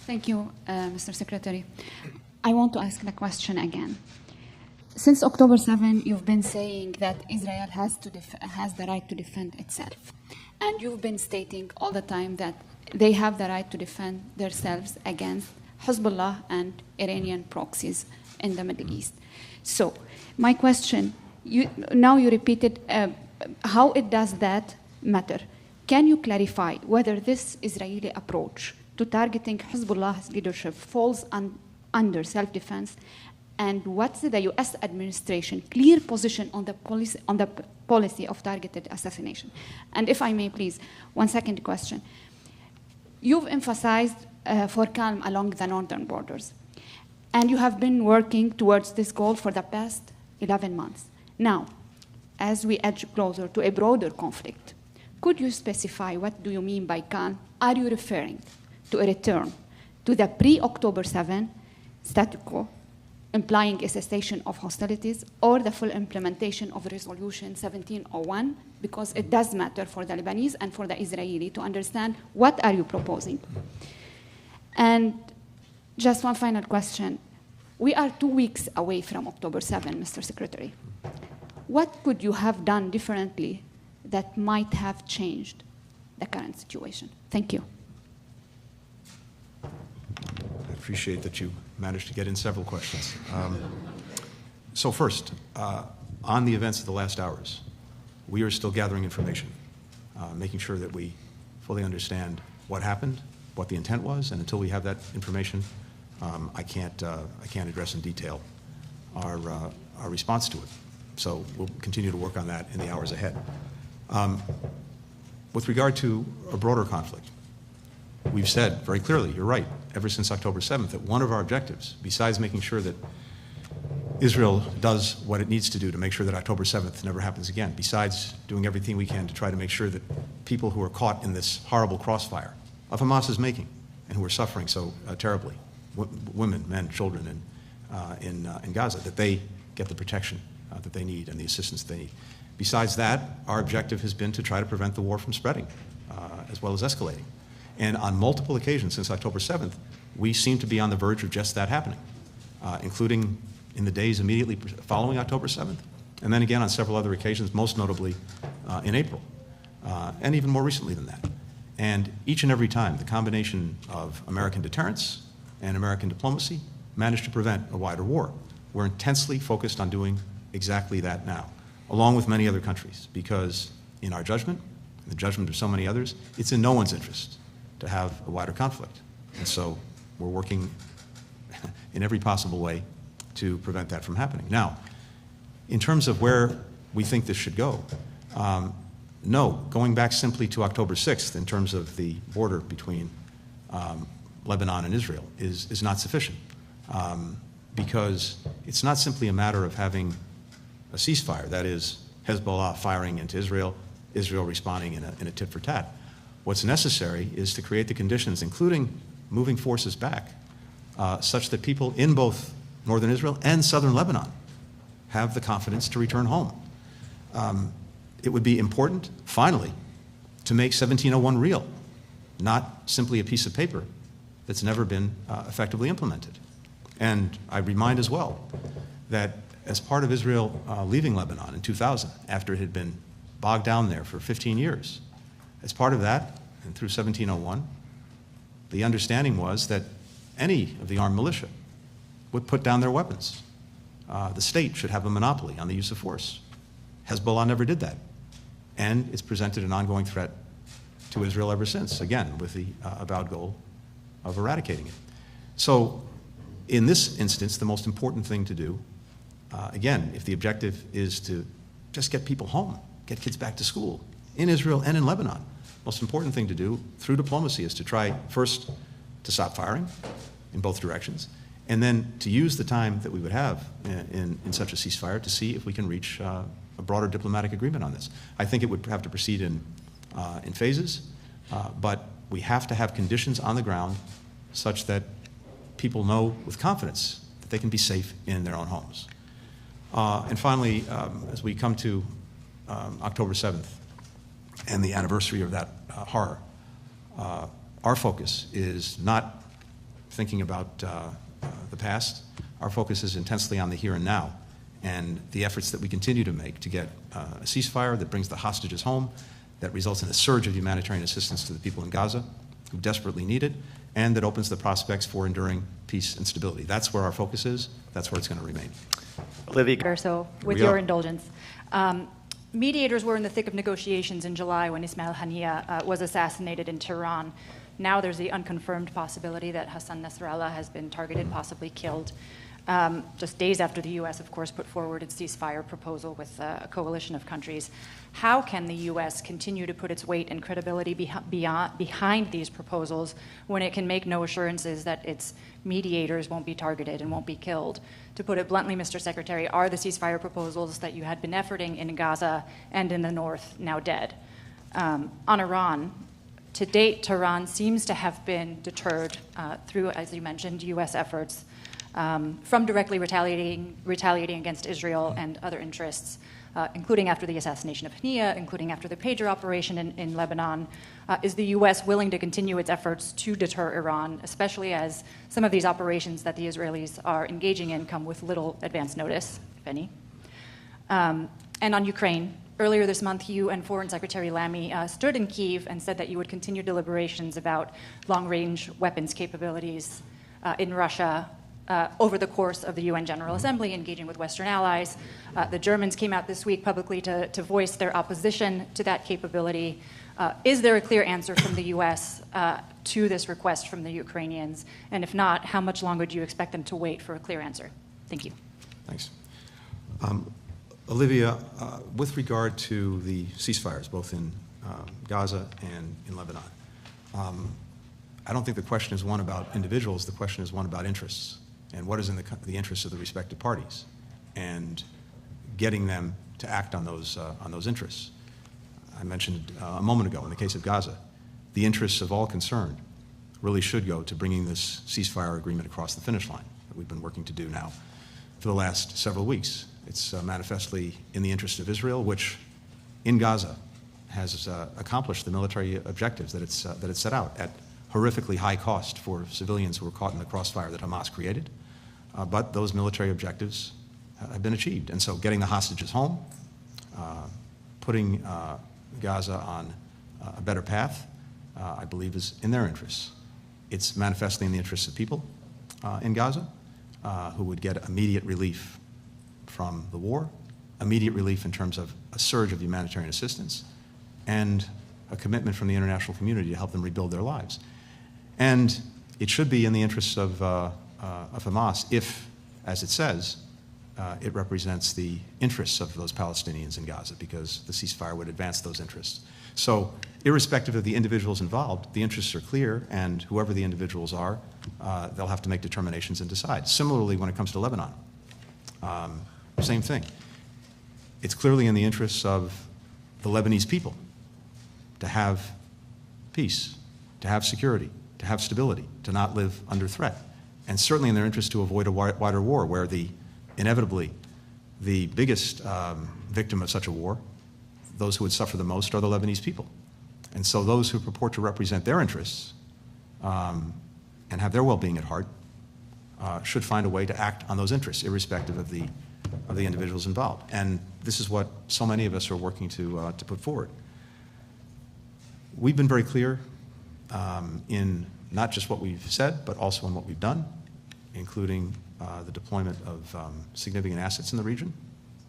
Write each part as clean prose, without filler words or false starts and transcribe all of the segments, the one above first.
Thank you, Mr. Secretary. I want to ask the question again. Since October 7, you've been saying that Israel has the right to defend itself. And you've been stating all the time that they have the right to defend themselves against Hezbollah and Iranian proxies in the Middle East. So my question, now you repeated how it does that matter. Can you clarify whether this Israeli approach to targeting Hezbollah's leadership falls under self-defense, and what's the U.S. administration clear position on the policy of targeted assassination? And if I may, please, one second question. You've emphasized for calm along the northern borders, and you have been working towards this goal for the past 11 months. Now, as we edge closer to a broader conflict, could you specify what do you mean by calm? Are you referring to a return to the pre-October 7 status quo, implying a cessation of hostilities, or the full implementation of Resolution 1701, because it does matter for the Lebanese and for the Israeli to understand what are you proposing? And just one final question. We are 2 weeks away from October 7, Mr. Secretary. What could you have done differently that might have changed the current situation? Thank you. I appreciate that you managed to get in several questions. So first, on the events of the last hours, we are still gathering information, making sure that we fully understand what happened, what the intent was, and until we have that information, I can't address in detail our response to it. So we'll continue to work on that in the hours ahead. With regard to a broader conflict, we've said very clearly, you're right, ever since October 7th, that one of our objectives, besides making sure that Israel does what it needs to do to make sure that October 7th never happens again, besides doing everything we can to try to make sure that people who are caught in this horrible crossfire of Hamas's making and who are suffering so terribly, women, men, children in Gaza, that they get the protection that they need and the assistance they need. Besides that, our objective has been to try to prevent the war from spreading as well as escalating. And on multiple occasions since October 7th, we seem to be on the verge of just that happening, including in the days immediately following October 7th, and then again on several other occasions, most notably in April, and even more recently than that. And each and every time, the combination of American deterrence and American diplomacy managed to prevent a wider war. We're intensely focused on doing exactly that now, along with many other countries, because in our judgment, in the judgment of so many others, it's in no one's interest to have a wider conflict. And so we're working in every possible way to prevent that from happening. Now, in terms of where we think this should go, no, going back simply to October 6th in terms of the border between Lebanon and Israel is not sufficient, because it's not simply a matter of having a ceasefire, that is, Hezbollah firing into Israel, Israel responding in a tit for tat. What's necessary is to create the conditions, including moving forces back, such that people in both northern Israel and southern Lebanon have the confidence to return home. It would be important, finally, to make 1701 real, not simply a piece of paper that's never been effectively implemented. And I remind as well that as part of Israel leaving Lebanon in 2000, after it had been bogged down there for 15 years, as part of that, and through 1701, the understanding was that any of the armed militia would put down their weapons. The state should have a monopoly on the use of force. Hezbollah never did that. And it's presented an ongoing threat to Israel ever since, again, with the avowed goal of eradicating it. So in this instance, the most important thing to do, again, if the objective is to just get people home, get kids back to school in Israel and in Lebanon, most important thing to do through diplomacy is to try first to stop firing in both directions, and then to use the time that we would have in such a ceasefire to see if we can reach a broader diplomatic agreement on this. I think it would have to proceed in phases, but we have to have conditions on the ground such that people know with confidence that they can be safe in their own homes. And finally, as we come to October 7th and the anniversary of that horror, our focus is not thinking about the past. Our focus is intensely on the here and now, and the efforts that we continue to make to get a ceasefire that brings the hostages home, that results in a surge of humanitarian assistance to the people in Gaza who desperately need it, and that opens the prospects for enduring peace and stability. That's where our focus is. That's where it's going to remain. Olivia. So, with your indulgence. Mediators were in the thick of negotiations in July when Ismail Haniyeh was assassinated in Tehran. Now there's the unconfirmed possibility that Hassan Nasrallah has been targeted, possibly killed. Just days after the U.S., of course, put forward its ceasefire proposal with a coalition of countries. How can the U.S. continue to put its weight and credibility behind these proposals when it can make no assurances that its mediators won't be targeted and won't be killed? To put it bluntly, Mr. Secretary, are the ceasefire proposals that you had been efforting in Gaza and in the north now dead? On Iran, to date, Tehran seems to have been deterred through, as you mentioned, U.S. efforts from directly retaliating against Israel and other interests, including after the assassination of Haniyeh, including after the pager operation in Lebanon. Is the U.S. willing to continue its efforts to deter Iran, especially as some of these operations that the Israelis are engaging in come with little advance notice, if any? And on Ukraine, earlier this month, you and Foreign Secretary Lamy stood in Kyiv and said that you would continue deliberations about long-range weapons capabilities in Russia over the course of the UN General Assembly, engaging with Western allies. The Germans came out this week publicly to voice their opposition to that capability. Is there a clear answer from the U.S. To this request from the Ukrainians? And if not, how much longer do you expect them to wait for a clear answer? Thank you. Thanks. Olivia, with regard to the ceasefires, both in Gaza and in Lebanon, I don't think the question is one about individuals. The question is one about interests and what is in the interests of the respective parties, and getting them to act on those interests. I mentioned a moment ago, in the case of Gaza, the interests of all concerned really should go to bringing this ceasefire agreement across the finish line that we've been working to do now for the last several weeks. It's manifestly in the interest of Israel, which in Gaza has accomplished the military objectives that it's set out at horrifically high cost for civilians who were caught in the crossfire that Hamas created. But those military objectives have been achieved. And so getting the hostages home, putting Gaza on a better path, I believe is in their interests. It's manifestly in the interests of people in Gaza who would get immediate relief from the war, immediate relief in terms of a surge of humanitarian assistance, and a commitment from the international community to help them rebuild their lives. And it should be in the interests of Hamas if, as it says, it represents the interests of those Palestinians in Gaza, because the ceasefire would advance those interests. So irrespective of the individuals involved, the interests are clear, and whoever the individuals are, they'll have to make determinations and decide. Similarly, when it comes to Lebanon, same thing. It's clearly in the interests of the Lebanese people to have peace, to have security, to have stability, to not live under threat. And certainly in their interest to avoid a wider war where inevitably the biggest victim of such a war, those who would suffer the most, are the Lebanese people. And so those who purport to represent their interests and have their well-being at heart should find a way to act on those interests, irrespective of the individuals involved. And this is what so many of us are working to put forward. We've been very clear in not just what we've said, but also in what we've done, including the deployment of significant assets in the region,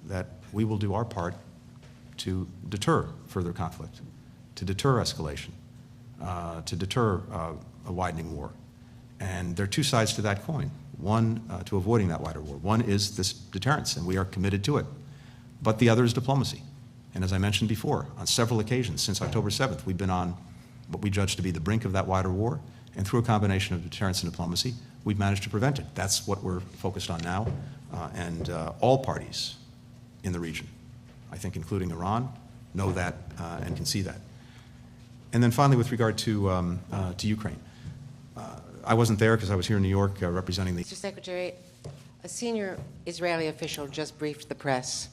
that we will do our part to deter further conflict, to deter escalation, to deter a widening war. And there are two sides to that coin. One, to avoiding that wider war. One is this deterrence, and we are committed to it. But the other is diplomacy. And as I mentioned before, on several occasions since October 7th, we've been on what we judge to be the brink of that wider war, and through a combination of deterrence and diplomacy, we've managed to prevent it. That's what we're focused on now, and all parties in the region, I think including Iran, know that and can see that. And then finally, with regard to Ukraine, I wasn't there because I was here in New York representing the... Mr. Secretary, a senior Israeli official just briefed the press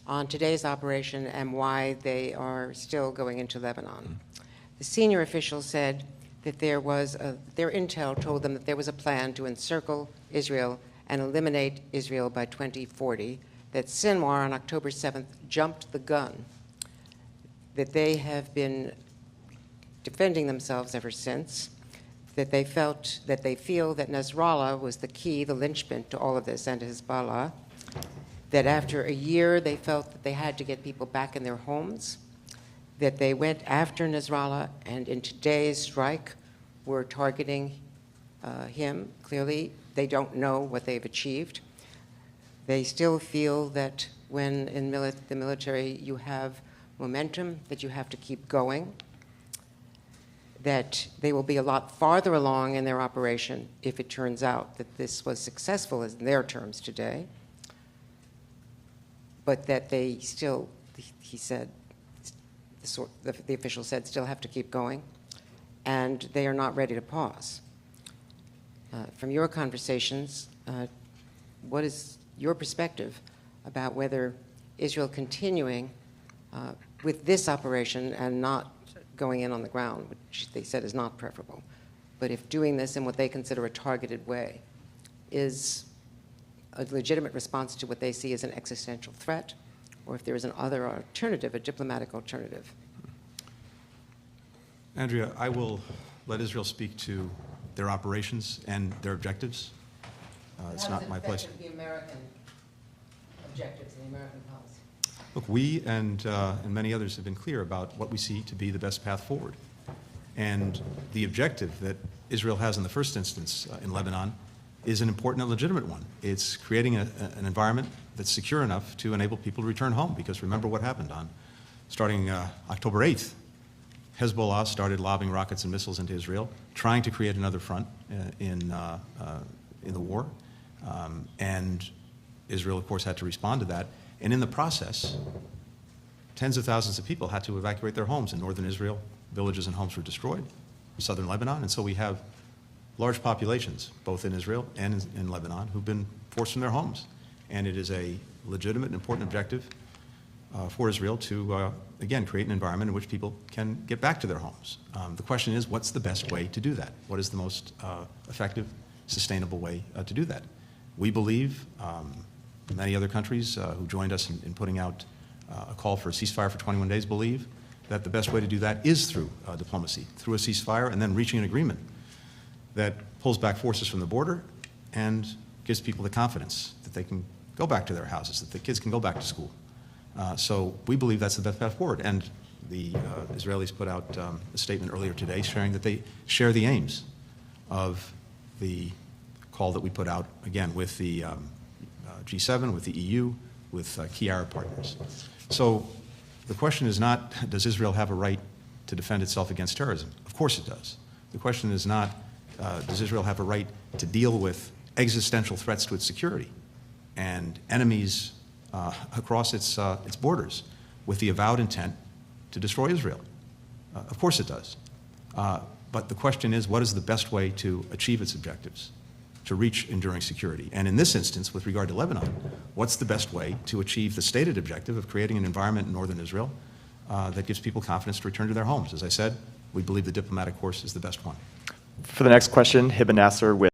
on today's operation and why they are still going into Lebanon. The senior official said that their intel told them that there was a plan to encircle Israel and eliminate Israel by 2040, that Sinwar on October 7th jumped the gun, that they have been defending themselves ever since, that they feel that Nasrallah was the key, the linchpin to all of this, and Hezbollah, that after a year they felt that they had to get people back in their homes, that they went after Nasrallah, and in today's strike were targeting him. Clearly, they don't know what they've achieved. They still feel that when in the military you have momentum, that you have to keep going, that they will be a lot farther along in their operation if it turns out that this was successful, as in their terms today, but that they still, he said, the official said, still have to keep going, and they are not ready to pause. From your conversations, what is your perspective about whether Israel continuing with this operation and not going in on the ground, which they said is not preferable, but if doing this in what they consider a targeted way is a legitimate response to what they see as an existential threat, or if there is an other alternative, a diplomatic alternative? Andrea, I will let Israel speak to their operations and their objectives. It's not my place. The American objectives and the American policy. Look, we and many others have been clear about what we see to be the best path forward. And the objective that Israel has in the first instance in Lebanon is an important and legitimate one. It's creating an environment that's secure enough to enable people to return home. Because remember what happened starting October 8th. Hezbollah started lobbing rockets and missiles into Israel, trying to create another front in the war. And Israel, of course, had to respond to that. And in the process, tens of thousands of people had to evacuate their homes in northern Israel. Villages and homes were destroyed in southern Lebanon. And so we have large populations, both in Israel and in Lebanon, who've been forced from their homes. And it is a legitimate and important objective for Israel to, again, create an environment in which people can get back to their homes. The question is, what's the best way to do that? What is the most effective, sustainable way to do that? We believe, many other countries who joined us in putting out a call for a ceasefire for 21 days believe that the best way to do that is through diplomacy, through a ceasefire, and then reaching an agreement that pulls back forces from the border and gives people the confidence that they can go back to their houses, that the kids can go back to school. So we believe that's the best path forward. And the Israelis put out a statement earlier today sharing that they share the aims of the call that we put out, again, with the G7, with the EU, with key Arab partners. So the question is not, does Israel have a right to defend itself against terrorism? Of course it does. The question is not, does Israel have a right to deal with existential threats to its security and enemies across its borders with the avowed intent to destroy Israel? Of course it does. But the question is, what is the best way to achieve its objectives, to reach enduring security? And in this instance, with regard to Lebanon, what's the best way to achieve the stated objective of creating an environment in northern Israel that gives people confidence to return to their homes? As I said, we believe the diplomatic course is the best one. For the next question, Hibba Nasser with